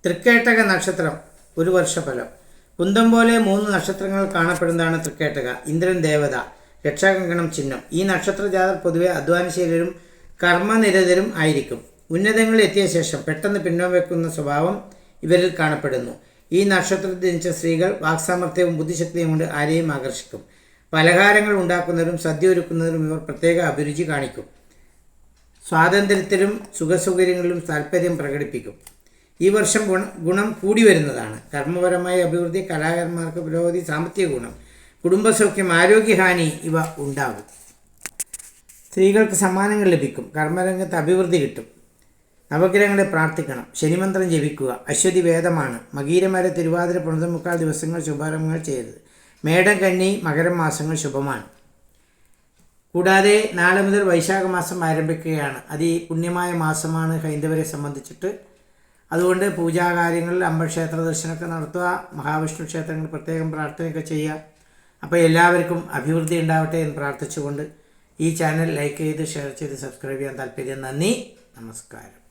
തൃക്കേട്ടക നക്ഷത്രം ഒരു വർഷഫലം. കുന്തം പോലെ 3 നക്ഷത്രങ്ങൾ കാണപ്പെടുന്നതാണ് തൃക്കേട്ടക. ഇന്ദ്രൻ ദേവത, രക്ഷാകങ്കണം ചിഹ്നം. ഈ നക്ഷത്രജാതർ പൊതുവെ അധ്വാനശീലരും കർമ്മനിരതരും ആയിരിക്കും. ഉന്നതങ്ങളിൽ എത്തിയ ശേഷം പെട്ടെന്ന് പിന്നോക്കം വെക്കുന്ന സ്വഭാവം ഇവരിൽ കാണപ്പെടുന്നു. ഈ നക്ഷത്രത്തിൽ ജനിച്ച സ്ത്രീകൾ വാക്സാമർത്ഥ്യവും ബുദ്ധിശക്തിയും കൊണ്ട് ആരെയും ആകർഷിക്കും. പലഹാരങ്ങൾ ഉണ്ടാക്കുന്നവരും സദ്യ ഒരുക്കുന്നവരും ഇവർ പ്രത്യേക അഭിരുചി കാണിക്കും. സ്വാതന്ത്ര്യത്തിലും സുഖസൗകര്യങ്ങളിലും താല്പര്യം പ്രകടിപ്പിക്കും. ഈ വർഷം ഗുണം കൂടി വരുന്നതാണ്. കർമ്മപരമായ അഭിവൃദ്ധി, കലാകാരന്മാർക്ക് പുരോഗതി, സാമ്പത്തിക ഗുണം, കുടുംബസൗഖ്യം, ആരോഗ്യഹാനി ഇവ ഉണ്ടാകും. സ്ത്രീകൾക്ക് സമ്മാനങ്ങൾ ലഭിക്കും. കർമ്മരംഗത്ത് അഭിവൃദ്ധി കിട്ടും. നവഗ്രഹങ്ങളെ പ്രാർത്ഥിക്കണം. ശനിമന്ത്രം ജപിക്കുക. അശ്വതി വേദമാണ്. മകീരമര, തിരുവാതിര, പുണർമുക്കാൽ ദിവസങ്ങൾ ശുഭാരംഭങ്ങൾ ചെയ്യരുത്. മേടം, കന്നി, മകരം മാസങ്ങൾ ശുഭമാണ്. കൂടാതെ നാളെ മുതൽ വൈശാഖ മാസം ആരംഭിക്കുകയാണ്. പുണ്യമായ മാസമാണ് ഹൈന്ദവരെ സംബന്ധിച്ചിട്ട്. അതുകൊണ്ട് പൂജാകാര്യങ്ങളിൽ അമ്പക്ഷേത്ര ദർശനമൊക്കെ നടത്തുക. മഹാവിഷ്ണു ക്ഷേത്രങ്ങളിൽ പ്രത്യേകം പ്രാർത്ഥനയൊക്കെ ചെയ്യുക. അപ്പോൾ എല്ലാവർക്കും അഭിവൃദ്ധി ഉണ്ടാവട്ടെ എന്ന് പ്രാർത്ഥിച്ചുകൊണ്ട് ഈ ചാനൽ ലൈക്ക് ചെയ്ത് ഷെയർ ചെയ്ത് സബ്സ്ക്രൈബ് ചെയ്യാൻ താല്പര്യം. നന്ദി, നമസ്കാരം.